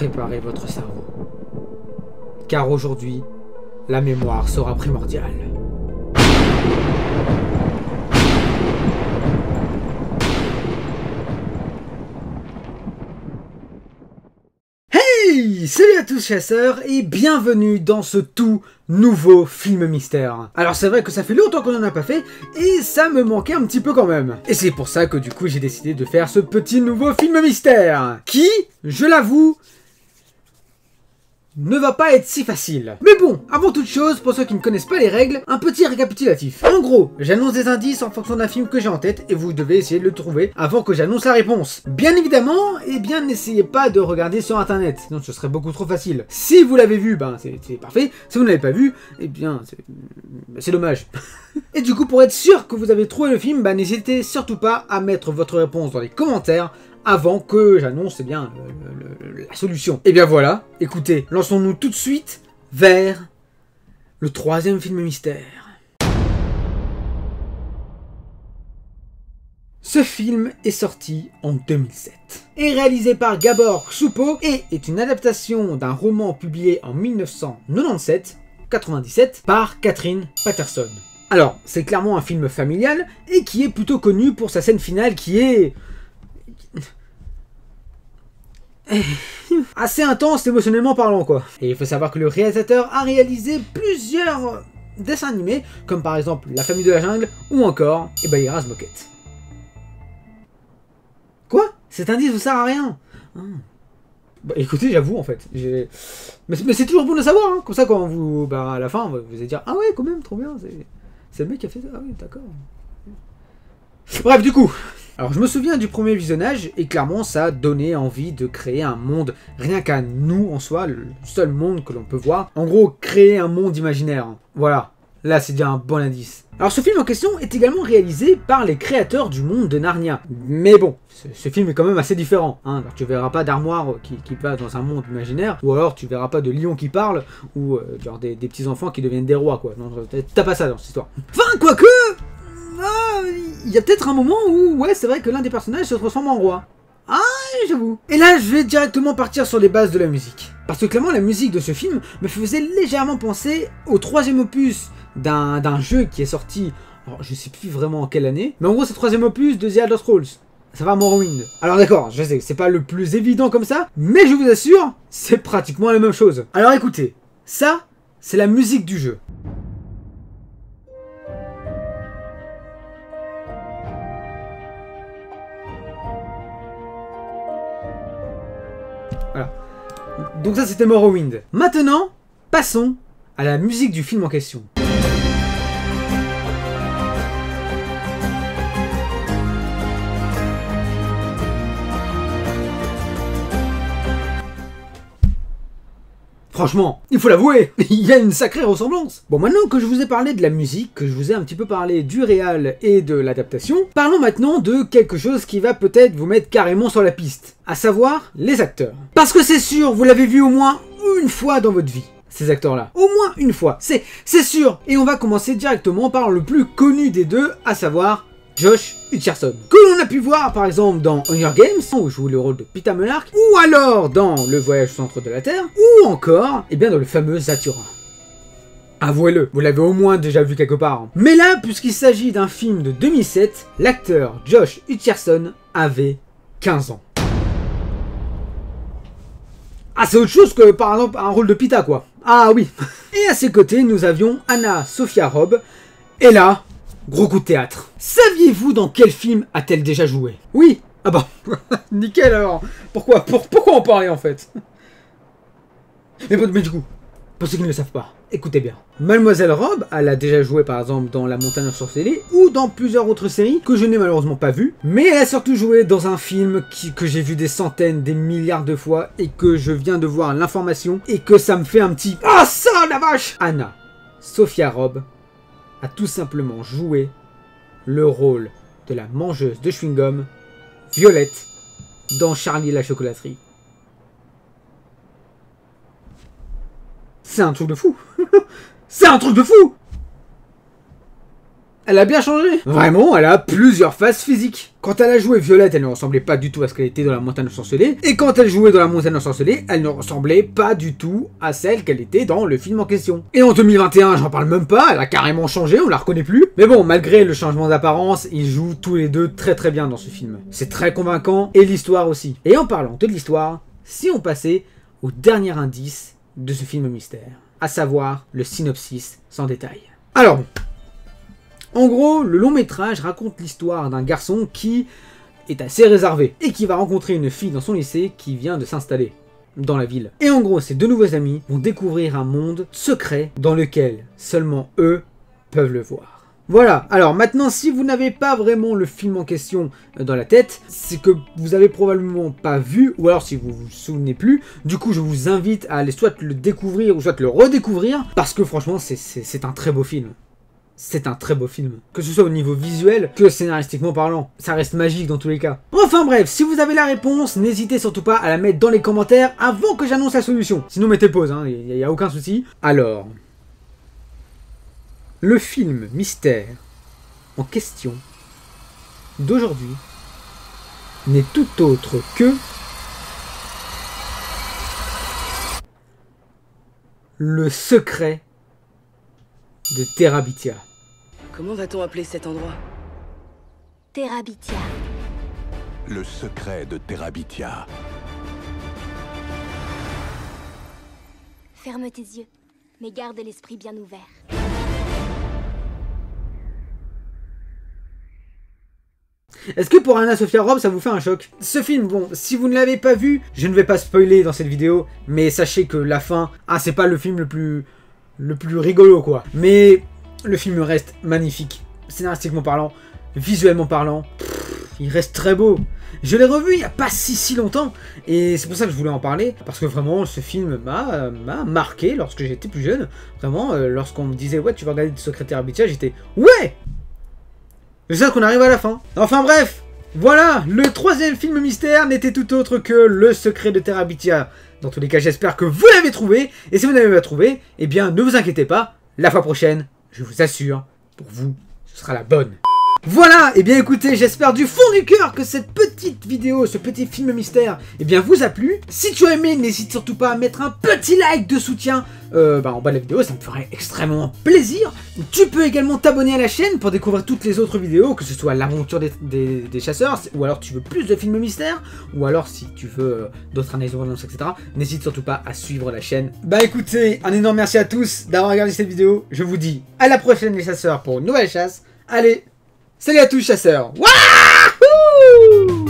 préparez votre cerveau. Car aujourd'hui, la mémoire sera primordiale. Hey, salut à tous chasseurs et bienvenue dans ce tout nouveau film mystère. Alors c'est vrai que ça fait longtemps qu'on en a pas fait et ça me manquait un petit peu quand même. Et c'est pour ça que du coup j'ai décidé de faire ce petit nouveau film mystère qui, je l'avoue, ne va pas être si facile. Mais bon, avant toute chose, pour ceux qui ne connaissent pas les règles, un petit récapitulatif. En gros, j'annonce des indices en fonction d'un film que j'ai en tête et vous devez essayer de le trouver avant que j'annonce la réponse. Bien évidemment, n'essayez pas de regarder sur internet, sinon ce serait beaucoup trop facile. Si vous l'avez vu, ben c'est parfait. Si vous ne l'avez pas vu, c'est dommage. Et du coup, pour être sûr que vous avez trouvé le film, n'hésitez surtout pas à mettre votre réponse dans les commentaires avant que j'annonce la solution. Et bien voilà, écoutez, lançons-nous tout de suite vers le troisième film mystère. Ce film est sorti en 2007, est réalisé par Gabor Ksupo et est une adaptation d'un roman publié en 1997 par Catherine Paterson. Alors, c'est clairement un film familial et qui est plutôt connu pour sa scène finale qui est assez intense émotionnellement parlant quoi. Et il faut savoir que le réalisateur a réalisé plusieurs dessins animés, comme par exemple La Famille de la Jungle ou encore Bahiraz Moquette. Quoi? Cet indice vous sert à rien? Bah écoutez, j'avoue en fait. Mais c'est toujours bon de le savoir, hein. Comme ça quand vous. À la fin, vous allez dire ah ouais quand même, trop bien, c'est le mec qui a fait ça. Ah oui, d'accord. Bref, du coup. Alors je me souviens du premier visionnage et clairement ça a donné envie de créer un monde rien qu'à nous en soi, le seul monde que l'on peut voir. En gros, créer un monde imaginaire. Voilà, là c'est déjà un bon indice. Alors ce film en question est également réalisé par les créateurs du monde de Narnia. Mais bon, ce film est quand même assez différent. Hein. Alors, tu verras pas d'armoire qui passe dans un monde imaginaire, ou alors tu verras pas de lions qui parlent, ou genre des petits enfants qui deviennent des rois quoi. Non, t'as pas ça dans cette histoire. Enfin, quoique il y a peut-être un moment où, ouais, c'est vrai que l'un des personnages se transforme en roi. Ah, j'avoue. Et là, je vais directement partir sur les bases de la musique. Parce que clairement, la musique de ce film me faisait légèrement penser au troisième opus d'un jeu qui est sorti, alors je sais plus vraiment en quelle année, mais en gros, c'est le troisième opus de The Elder Scrolls. Ça va, Morrowind. Alors d'accord, je sais que c'est pas le plus évident comme ça, mais je vous assure, c'est pratiquement la même chose. Alors écoutez, ça, c'est la musique du jeu. Voilà. Donc ça c'était Morrowind. Maintenant, passons à la musique du film en question. Franchement, il faut l'avouer, il y a une sacrée ressemblance. Bon, maintenant que je vous ai parlé de la musique, que je vous ai un petit peu parlé du réal et de l'adaptation, parlons maintenant de quelque chose qui va peut-être vous mettre carrément sur la piste, à savoir les acteurs. Parce que c'est sûr, vous l'avez vu au moins une fois dans votre vie, ces acteurs-là. Au moins une fois, c'est sûr. Et on va commencer directement par le plus connu des deux, à savoir Josh Hutcherson, que l'on a pu voir par exemple dans Hunger Games, où il joue le rôle de Peeta Mellark, ou alors dans Le Voyage au centre de la Terre, ou encore, dans le fameux Zathura. Avouez-le, vous l'avez au moins déjà vu quelque part. Mais là, puisqu'il s'agit d'un film de 2007, l'acteur Josh Hutcherson avait 15 ans. Ah, c'est autre chose que par exemple un rôle de Peeta quoi. Ah oui. Et à ses côtés, nous avions Anna Sophia Robb, et là, gros coup de théâtre. Saviez-vous dans quel film a-t-elle déjà joué? Oui. Ah bah, nickel alors. Pourquoi en parler en fait? Mais du coup, pour ceux qui ne le savent pas, écoutez bien. Mademoiselle Robb, elle a déjà joué par exemple dans La Montagne ensorcelée ou dans plusieurs autres séries que je n'ai malheureusement pas vues. Mais elle a surtout joué dans un film que j'ai vu des centaines, des milliards de fois et que je viens de voir l'information et que ça me fait un petit... Ah ça la vache! Anna Sophia Robb a tout simplement joué le rôle de la mangeuse de chewing-gum, Violette, dans Charlie et la chocolaterie. C'est un truc de fou. C'est un truc de fou. Elle a bien changé. Vraiment, elle a plusieurs phases physiques. Quand elle a joué Violette, elle ne ressemblait pas du tout à ce qu'elle était dans la montagne ensorcelée. Et quand elle jouait dans la montagne ensorcelée, elle ne ressemblait pas du tout à celle qu'elle était dans le film en question. Et en 2021, j'en parle même pas, elle a carrément changé, on la reconnaît plus. Mais bon, malgré le changement d'apparence, ils jouent tous les deux très très bien dans ce film. C'est très convaincant, et l'histoire aussi. Et en parlant de l'histoire, si on passait au dernier indice de ce film mystère, à savoir le synopsis sans détail. Alors, en gros, le long métrage raconte l'histoire d'un garçon qui est assez réservé et qui va rencontrer une fille dans son lycée qui vient de s'installer dans la ville. Et en gros, ces deux nouveaux amis vont découvrir un monde secret dans lequel seulement eux peuvent le voir. Voilà, alors maintenant si vous n'avez pas vraiment le film en question dans la tête, c'est que vous avez probablement pas vu, ou alors si vous vous souvenez plus, du coup je vous invite à aller soit le découvrir ou soit le redécouvrir, parce que franchement c'est un très beau film. C'est un très beau film. Que ce soit au niveau visuel que scénaristiquement parlant. Ça reste magique dans tous les cas. Enfin bref, si vous avez la réponse, n'hésitez surtout pas à la mettre dans les commentaires avant que j'annonce la solution. Sinon mettez pause, hein, il n'y a aucun souci. Alors, le film mystère en question d'aujourd'hui n'est tout autre que le secret de Terabithia. Comment va-t-on appeler cet endroit? Terabithia. Le secret de Terabithia. Ferme tes yeux, mais garde l'esprit bien ouvert. Est-ce que pour Anna Sophia Robb, ça vous fait un choc? Ce film, bon, si vous ne l'avez pas vu, je ne vais pas spoiler dans cette vidéo, mais sachez que la fin, c'est pas le film le plus rigolo, quoi. Mais le film reste magnifique, scénaristiquement parlant, visuellement parlant, il reste très beau. Je l'ai revu il n'y a pas si longtemps, et c'est pour ça que je voulais en parler, parce que vraiment, ce film m'a marqué lorsque j'étais plus jeune. Vraiment, lorsqu'on me disait, ouais, tu vas regarder le secret de Terabithia, j'étais, ouais! J'espère qu'on arrive à la fin. Enfin bref, voilà, le troisième film mystère n'était tout autre que le secret de Terabithia. Dans tous les cas, j'espère que vous l'avez trouvé. Et si vous n'avez pas trouvé, eh bien ne vous inquiétez pas, la fois prochaine, je vous assure, pour vous, ce sera la bonne. Voilà, et bien écoutez, j'espère du fond du cœur que cette petite vidéo, ce petit film mystère, eh bien vous a plu. Si tu as aimé, n'hésite surtout pas à mettre un petit like de soutien en bas de la vidéo, ça me ferait extrêmement plaisir. Tu peux également t'abonner à la chaîne pour découvrir toutes les autres vidéos, que ce soit l'aventure des chasseurs, ou alors tu veux plus de films mystères, ou alors si tu veux d'autres analyses, etc. N'hésite surtout pas à suivre la chaîne. Bah écoutez, un énorme merci à tous d'avoir regardé cette vidéo. Je vous dis à la prochaine les chasseurs pour une nouvelle chasse. Allez, salut à tous chasseurs. Wouhou!